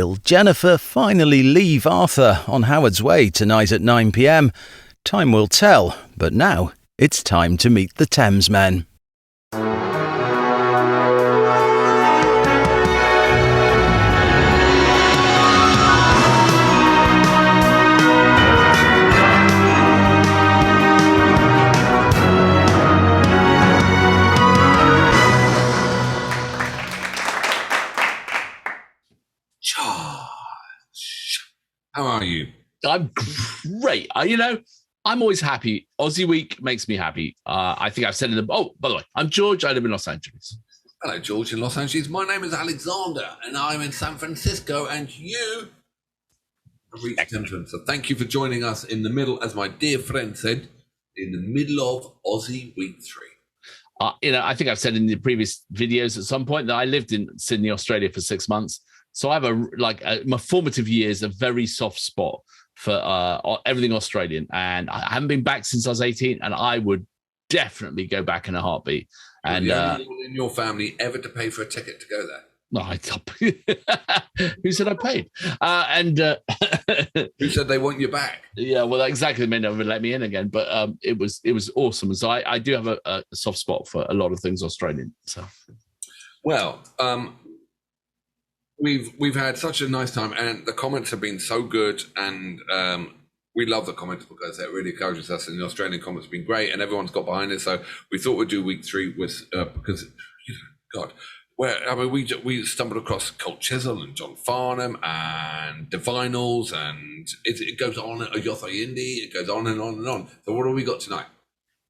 Will Jennifer finally leave Arthur on Howard's Way tonight at 9 p.m? Time will tell, but now it's time to meet the Thamesmen. How are you? I'm great. I'm always happy. Aussie Week makes me happy. I think I've said it. Oh, by the way, I'm George. I live in Los Angeles. Hello, George in Los Angeles. My name is Alexander, and I'm in San Francisco, and you have reached Thamesmen. So thank you for joining us in the middle, as my dear friend said, in the middle of Aussie Week 3. I think I've said in the previous videos at some point that I lived in Sydney, Australia for 6 months. So I have my formative years, a very soft spot for everything Australian. And I haven't been back since I was 18, and I would definitely go back in a heartbeat. And the only people in your family ever to pay for a ticket to go there. No, who said I paid? Who said they want you back? Yeah, well, exactly. They may never let me in again, but it was awesome. So I do have a soft spot for a lot of things Australian. So, well, we've had such a nice time, and the comments have been so good, and we love the comments because it really encourages us, and the Australian comments have been great, and everyone's got behind it. So we thought we'd do week 3 with because God, we stumbled across Colt Chisel and John Farnham and Divinals, and it goes on. Yotha Indy, it goes on and on and on. So what have we got tonight?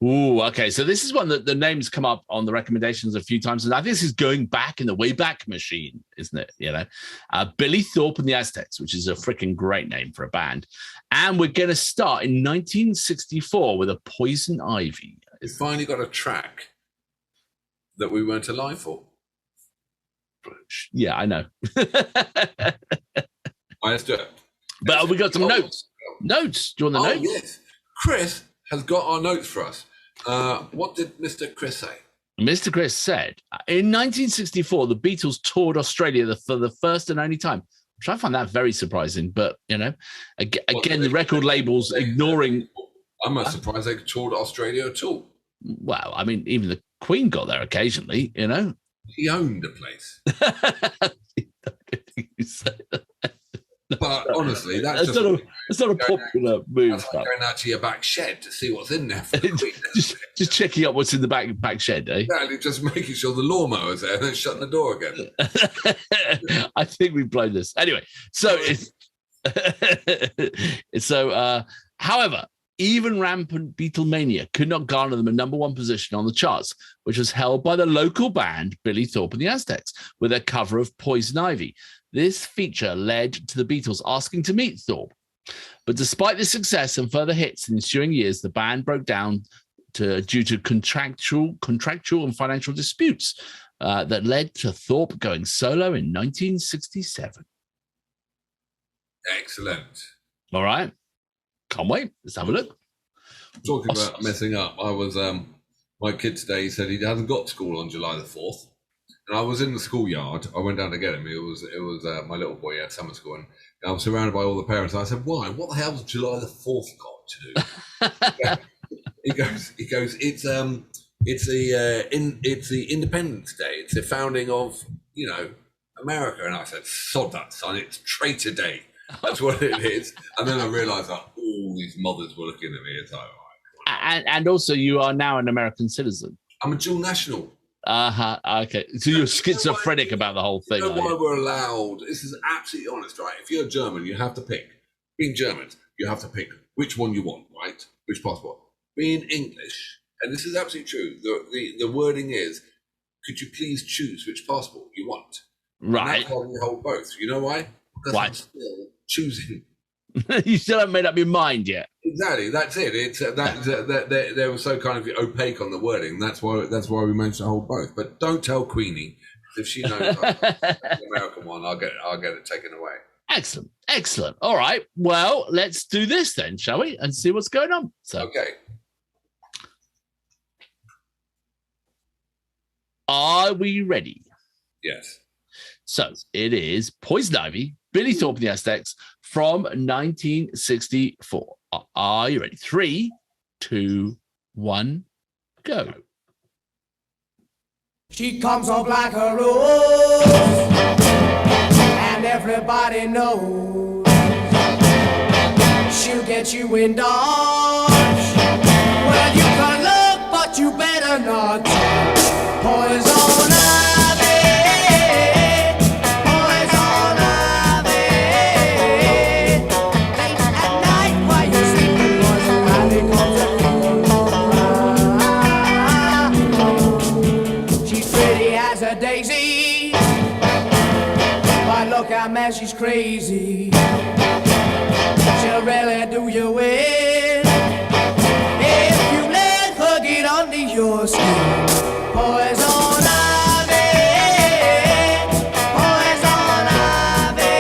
Ooh, okay. So this is one that the names come up on the recommendations a few times, and I think this is going back in the Wayback Machine, isn't it? Billy Thorpe and the Aztecs, which is a freaking great name for a band. And we're going to start in 1964 with a Poison Ivy. We finally got a track that we weren't alive for. Yeah, I know. Let's do it. But we got some notes. Notes. Do you want the notes? Yes. Chris has got our notes for us. What did Mr. Chris say? Mr. Chris said, in 1964, the Beatles toured Australia for the first and only time, which I find that very surprising. But, again, the record labels ignoring... I'm not surprised they toured Australia at all. Well, I mean, even the Queen got there occasionally, He owned the place. But honestly, that's not a popular move. That's like going out to your back shed to see what's in there. For the just checking up what's in the back shed, eh? Exactly, just making sure the lawnmower's there and then shutting the door again. I think we've blown this. Anyway, so however, even rampant Beatlemania could not garner them a number 1 position on the charts, which was held by the local band Billy Thorpe and the Aztecs with their cover of Poison Ivy. This feature led to the Beatles asking to meet Thorpe. But despite this success and further hits in the ensuing years, the band broke down due to contractual and financial disputes that led to Thorpe going solo in 1967. Excellent. All right. Can't wait. Let's have a look. Talking about messing up, I was my kid today. He said he hasn't got to school on July the 4th, and I was in the schoolyard. I went down to get him. It was my little boy at summer school, and I was surrounded by all the parents. And I said, "Why? What the hell's July the 4th got to do?" He goes. It's the Independence Day. It's the founding of America. And I said, "Sod that, son! It's Traitor Day. That's what it is." And then I realised that all these mothers were looking at me. It's like, all right. And also, you are now an American citizen. I'm a dual national. Okay. So you're schizophrenic about the whole thing. You know why we're allowed? This is absolutely honest, right? If you're German, you have to pick. Being German, you have to pick which one you want, right? Which passport. Being English, and this is absolutely true. The wording is, could you please choose which passport you want? Right. And that's why we hold both. You know why? Because why? I'm still choosing. You still haven't made up your mind yet. Exactly, that's it. It's that they were so kind of opaque on the wording. That's why we managed to hold both. But don't tell Queenie, if she knows the American one, I'll get it taken away. Excellent. All right. Well, let's do this then, shall we? And see what's going on. So, okay. Are we ready? Yes. So it is Poison Ivy Billy Thorpe and the Aztecs from 1964. Are you ready? 3, 2, 1, go. She comes up like a rose, and everybody knows she'll get you in Dodge. Well, you can look, but you better not touch. Poison ivy, poison ivy. Late at night while you're sleeping, poison ivy comes around. She's pretty as a daisy, but look how man, she's crazy. She'll really do you in if you let her get under your skin. Poison ivy, poison ivy.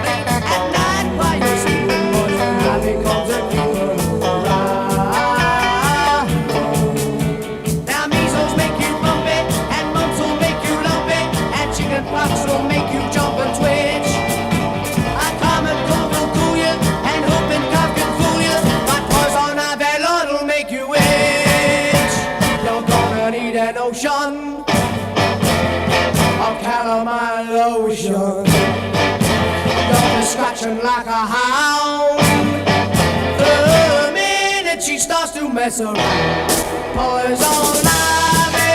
Late at night while you're sleeping, poison ivy comes around. Now measles make you bumpy, and mumps will make you lumpy, and chicken pox will make you jump and twitch. A common cold will cool you, and whooping cough can fool you, but poison ivy Lord will make you itch. You're gonna need an ocean of calamine lotion. You'll be scratching like a hound the minute she starts to mess around. Poison ivy,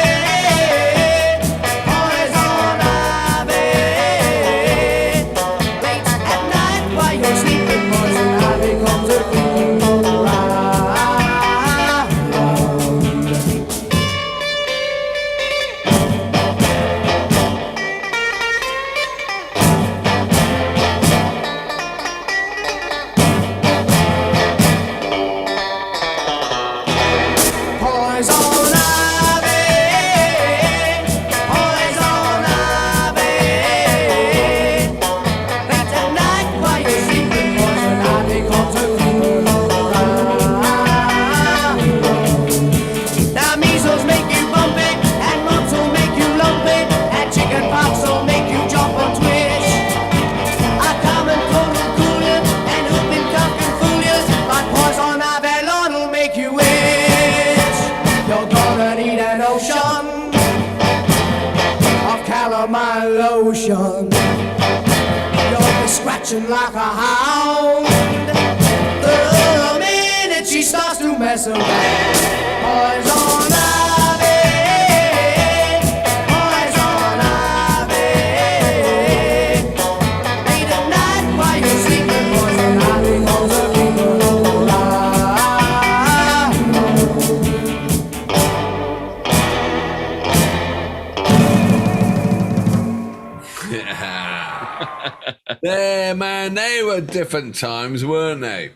poison ivy. Late at night while you're sleeping, poison ivy comes around. Poison ivy, poison ivy. Late at night while you're sleeping, poison ivy comes around. Now measles make you bumpy, and mumps will make you lumpy, and chicken pox will make you jump and twitch. A common cold will cool you, and whooping cough can fool you, but poison ivy Lord will make you itch. You're gonna need an ocean of calamine lotion. You'll be scratching like a hound the minute she starts to mess around. Poison ivy, poison ivy. Late at night while you're sleeping, poison ivy comes around. Yeah, man, they were different times, weren't they?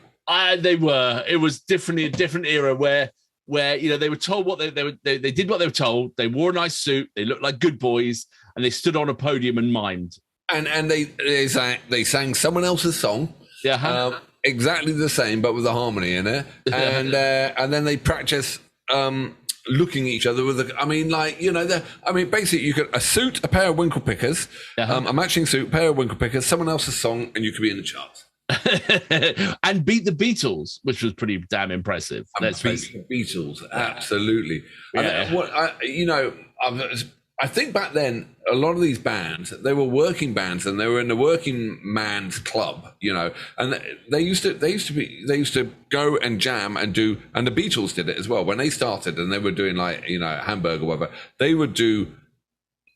They were. It was definitely a different era where they were told what they did what they were told. They wore a nice suit. They looked like good boys, and they stood on a podium and mimed. And they sang someone else's song. Yeah. Exactly the same, but with a harmony in it. And then they practice looking at each other with basically you could a suit, a pair of winkle pickers, a matching suit, pair of winkle pickers, someone else's song, and you could be in the charts. And beat the Beatles, which was pretty damn impressive. Let's face it. The Beatles, absolutely. Yeah. I think back then, a lot of these bands, they were working bands, and they were in the working man's club, and they used to go and jam and do, and the Beatles did it as well when they started, and they were doing Hamburg or whatever. They would do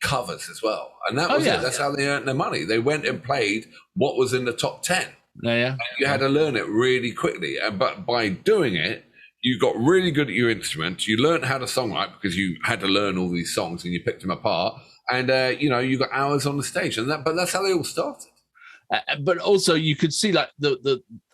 covers as well, and that was it. That's how they earned their money. They went and played what was in the top 10. Yeah. And you had to learn it really quickly, but by doing it, you got really good at your instrument. You learned how to songwrite because you had to learn all these songs and you picked them apart. And you got hours on the stage, but that's how they all started. But also, you could see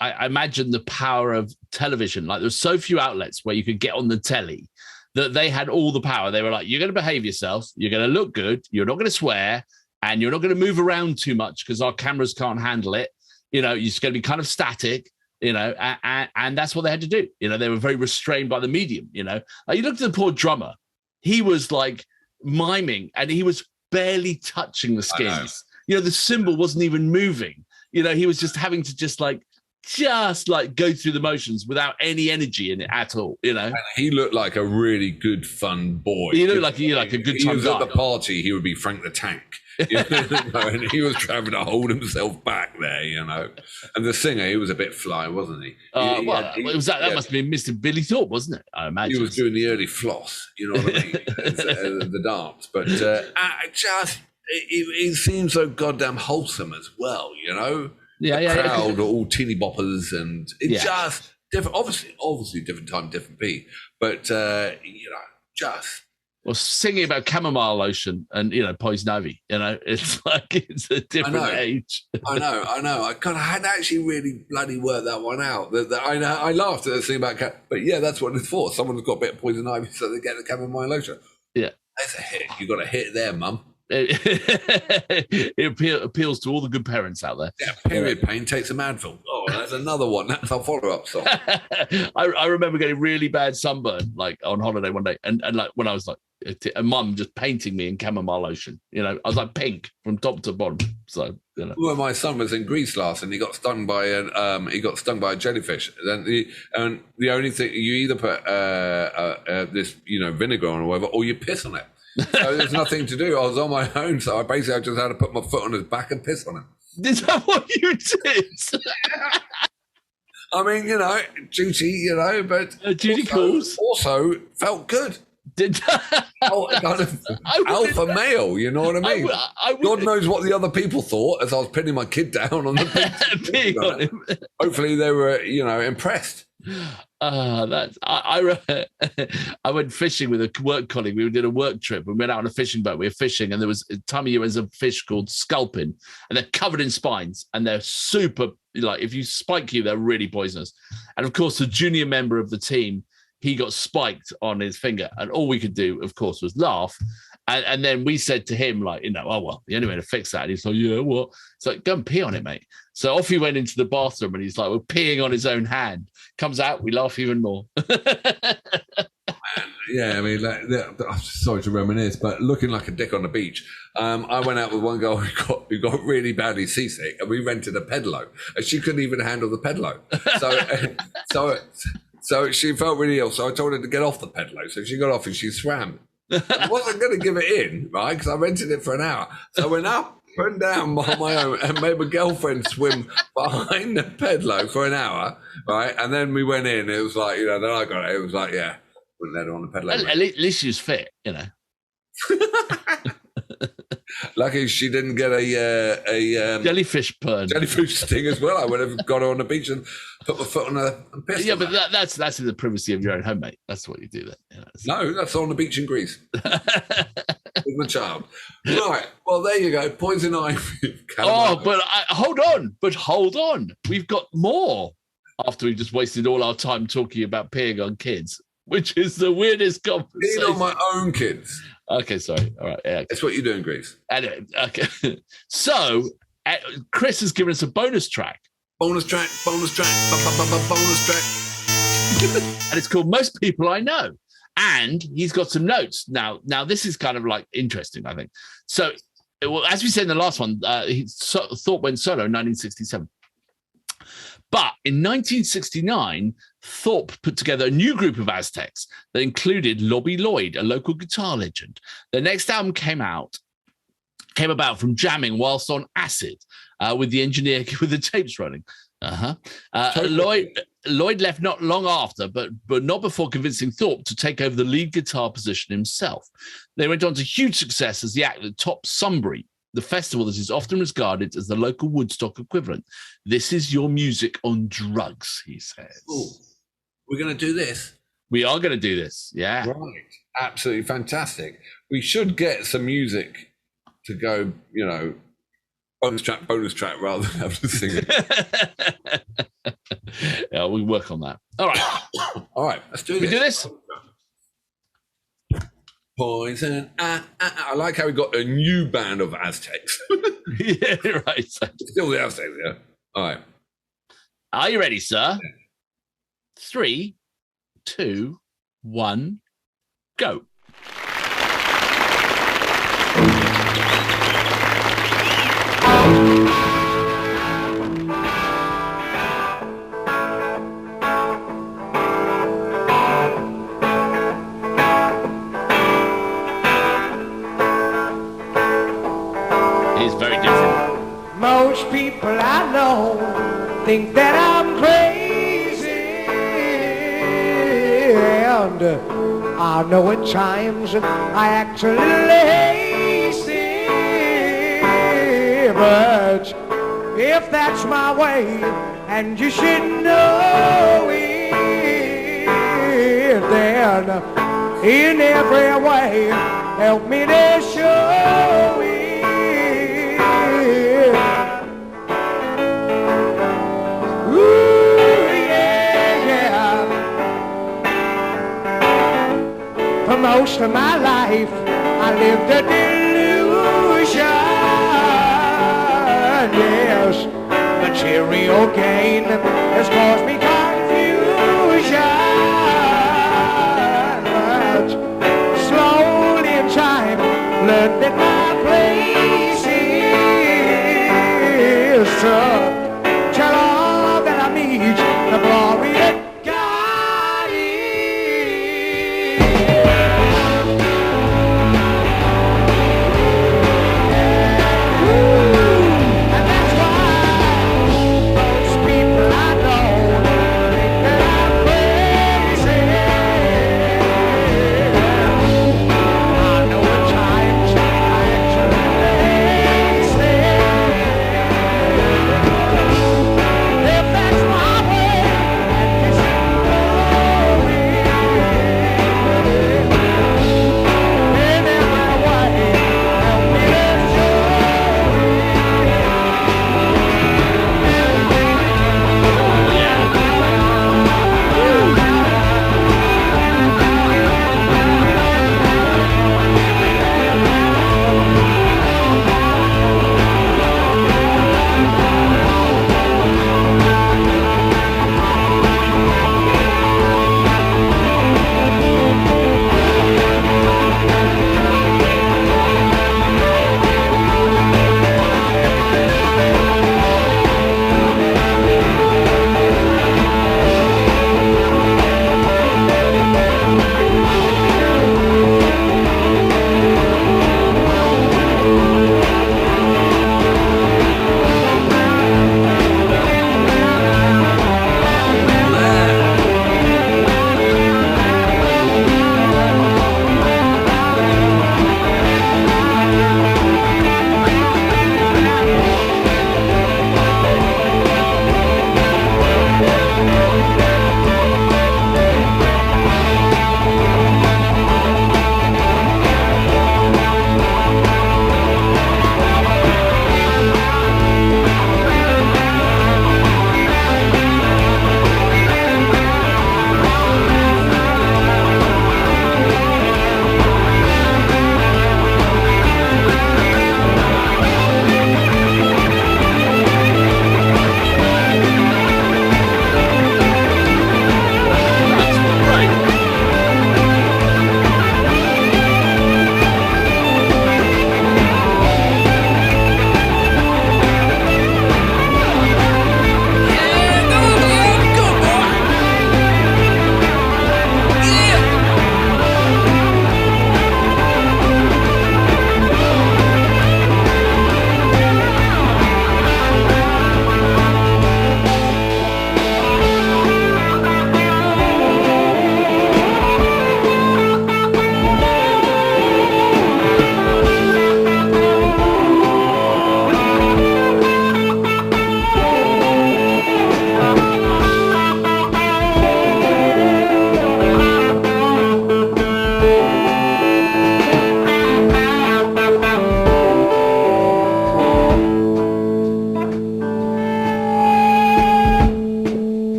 I imagine the power of television. Like, there's so few outlets where you could get on the telly that they had all the power. They were like, "You're going to behave yourself. You're going to look good. You're not going to swear, and you're not going to move around too much because our cameras can't handle it. You're just going to be kind of static." And that's what they had to do. They were very restrained by the medium. Like, you looked at the poor drummer; he was like miming, and he was barely touching the skins. the symbol wasn't even moving. He was just having to just go through the motions without any energy in it at all. And he looked like a really good, fun boy. He looked like a good time. He was at the party. He would be Frank the Tank. And he was trying to hold himself back there, And the singer, he was a bit fly, wasn't he? That must have been Mr. Billy Thorpe, wasn't it? I imagine he was doing the early floss. You know what I mean? The dance, but it seems so goddamn wholesome as well. The crowd are all teeny boppers, and it's just different. Obviously, different time, different beat, but just. Or singing about chamomile lotion and poison ivy, it's like it's a different age. I know. I had actually really bloody worked that one out. I laughed at the thing about but yeah, that's what it's for. Someone's got a bit of poison ivy, so they get the chamomile lotion. Yeah, that's a hit. You got a hit there, Mum. It appeals to all the good parents out there. Yeah, period pain takes a Advil. Oh, that's another one. That's our follow-up song. I remember getting really bad sunburn, on holiday one day, and when I was and Mum just painting me in chamomile lotion. I was like pink from top to bottom. So Well, my son was in Greece last, and he got stung by a jellyfish. And the only thing, you either put this vinegar on or whatever, or you piss on it. So there's nothing to do. I was on my own, so I just had to put my foot on his back and piss on him. Is that what you did? I mean, duty, but duty calls. Also felt good. Did kind of alpha male, you know what I mean? God knows what the other people thought as I was pinning my kid down on the beach. on him. Hopefully they were, impressed. I went fishing with a work colleague. We did a work trip. We went out on a fishing boat. We were fishing, and there was a time of year there's a fish called sculpin, and they're covered in spines, and they're super. If you spike you, they're really poisonous. And of course, the junior member of the team, he got spiked on his finger, and all we could do, of course, was laugh. And then we said to him, oh, well, the only way to fix that. And he's like, yeah, what? It's like, go and pee on it, mate. So off he went into the bathroom, and he's like, we're peeing on his own hand. Comes out, we laugh even more. Yeah, I mean, I'm sorry to reminisce, but looking like a dick on the beach. I went out with one girl who got really badly seasick, and we rented a pedalo, and she couldn't even handle the pedalo. So she felt really ill. So I told her to get off the pedalo. So she got off and she swam. I wasn't going to give it in, right? Because I rented it for an hour. So I went up and down on my own and made my girlfriend swim behind the pedalo for an hour, right? And then we went in. It was like, then I got it. It was like, yeah, wouldn't let her on the pedalo. At least she was fit, Lucky she didn't get a jellyfish sting as well. I would have got her on the beach and put my foot on her and pissed. Yeah, but that's in the privacy of your own home, mate. That's what you do then. No, that's on the beach in Greece with my child. Right. Well, there you go. Poison ivy. But hold on. We've got more after we've just wasted all our time talking about peeing on kids, which is the weirdest conversation. Peeing on my own kids. Okay, sorry. All right. Yeah. That's what you do in Greece. Anyway, okay. So, Chris has given us a bonus track. Bonus track. And it's called Most People I Know. And he's got some notes. Now this is kind of interesting, I think. So, as we said in the last one, Thorpe went solo in 1967. But in 1969, Thorpe put together a new group of Aztecs that included Lobby Lloyd, a local guitar legend. Their next album came about from jamming whilst on acid with the tapes running. Lloyd left not long after, but not before convincing Thorpe to take over the lead guitar position himself. They went on to huge success as the act that topped Sunbury, the festival that is often regarded as the local Woodstock equivalent. This is your music on drugs, he says. Ooh, we're going to do this? We are going to do this, yeah. Right, absolutely fantastic. We should get some music to go, bonus track rather than have to sing it. Yeah, we'll work on that. All right. All right, let's do this. We do this? Poison. I like how we got a new band of Aztecs. Yeah, right. Still the Aztecs, yeah. All right. Are you ready, sir? Yeah. 3, 2, 1, go. Most people I know think that I'm crazy, and I know at times I act a little lazy, but if that's my way, and you should know it, then in every way, help me to show it. Ooh, yeah. For most of my life, I lived a delusion. Yes, material gain has caused me confusion. But slowly in time, learned that my place is to tell all that I meet the glory that God is. And that's why most people I know think that I'm crazy.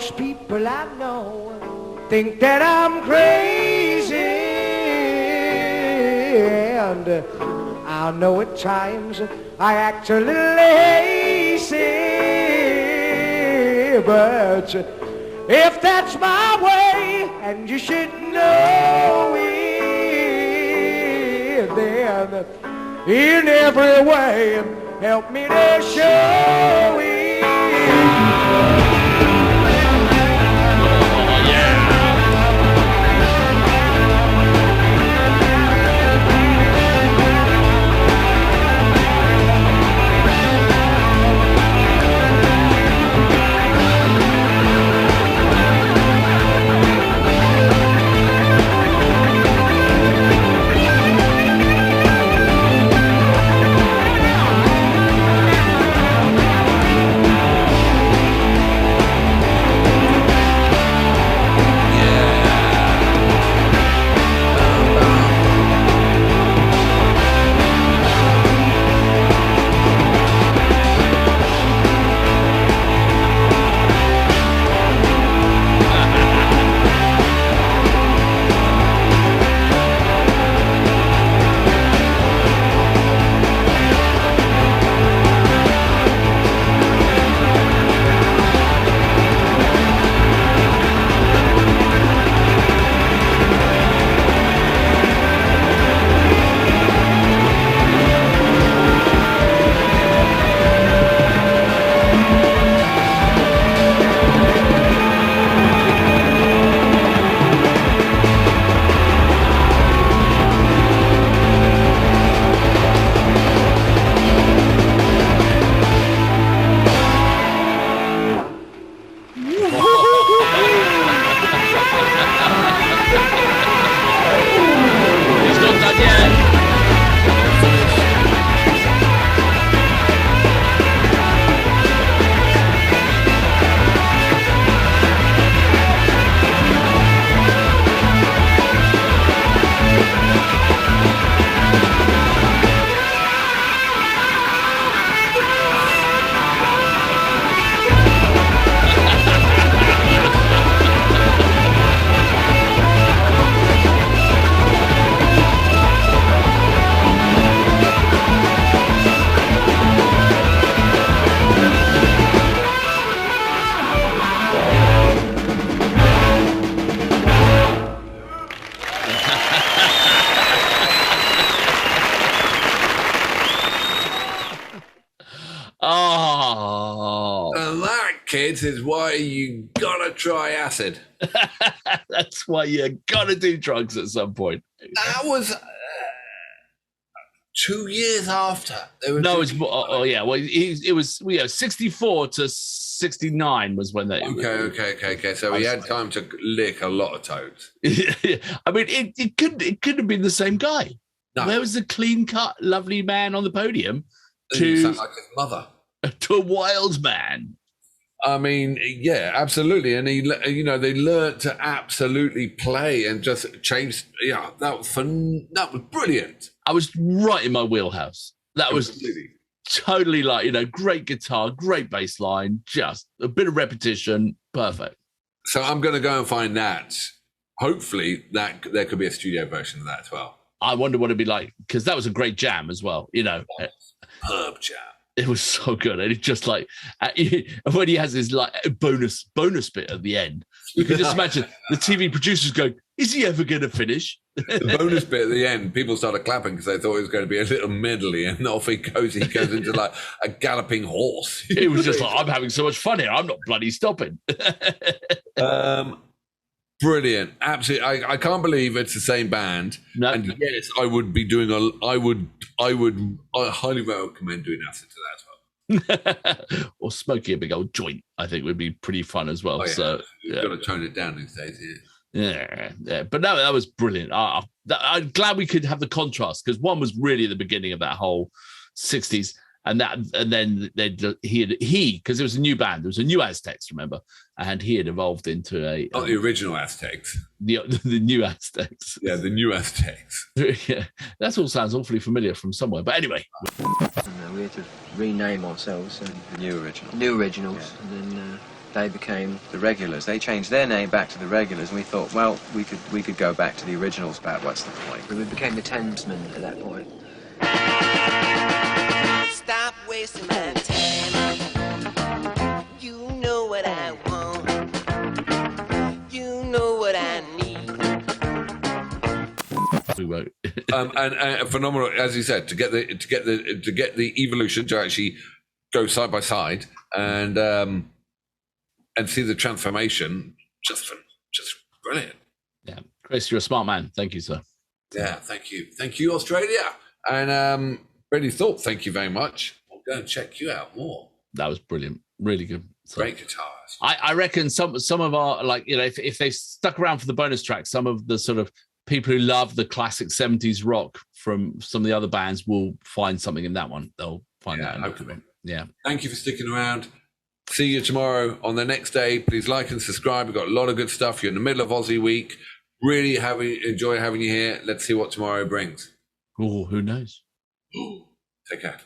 most people I know think that I'm crazy, and I know at times I act a little lazy, but if that's my way, and you should know it, then in every way, help me to show it. Kids, is why you gotta try acid. That's why you gotta do drugs at some point. That was 2 years after. No, it's oh yeah. Well, it was 64 to 69 was when they. Okay. So he had time to lick a lot of toads. I mean, it could have been the same guy. No. Where was the clean cut, lovely man on the podium He sounds like his mother. To a wild man? I mean, yeah, absolutely. And they learned to absolutely play and just change. Yeah, that was fun. That was brilliant. I was right in my wheelhouse. That was Absolutely. totally great guitar, great bass line, just a bit of repetition. Perfect. So I'm going to go and find that. Hopefully that there could be a studio version of that as well. I wonder what it'd be like, because that was a great jam as well. Superb jam. It was so good. And it's just when he has his bonus bit at the end, you can just imagine the TV producers going, is he ever going to finish? The bonus bit at the end, people started clapping because they thought it was going to be a little medley, and off he goes. He goes into like a galloping horse. It was just like, I'm having so much fun here. I'm not bloody stopping. Brilliant. Absolutely. I can't believe it's the same band. No. And yes, I would be doing I highly recommend doing acid to that as well. Or smoking a big old joint, I think would be pretty fun as well. Oh, yeah. So you've got to tone it down these days. Yeah. But no, that was brilliant. I'm glad we could have the contrast, because one was really at the beginning of that whole 60s. And then he because it was a new band, there was a new Aztecs, remember, and he had evolved into not the original Aztecs, the new Aztecs. Yeah, the new Aztecs. Yeah, that all sounds awfully familiar from somewhere. But anyway, we had to rename ourselves. The new original. New originals, and then they became the Regulars. They changed their name back to the Regulars, and we thought, well, we could go back to the originals, but what's the point? We became the Thamesmen at that point. Stop wasting my time. You know what I want. You know what I need. We won't. And phenomenal, as you said, to get the evolution to actually go side by side and see the transformation, just brilliant. Yeah, Chris, you're a smart man. Thank you, sir. Yeah, thank you, Australia. And Brady Thorpe, thank you very much. I'll go and check you out more. That was brilliant, really good. So, great guitars. I reckon some of our, like, you know, if they stuck around for the bonus track, some of the sort of people who love the classic 70s rock from some of the other bands will find something in that one. They'll find that. Hopefully. Yeah. Thank you for sticking around. See you tomorrow on the next day. Please like and subscribe. We've got a lot of good stuff. You're in the middle of Aussie week. Really enjoy having you here. Let's see what tomorrow brings. Oh, who knows? Take care.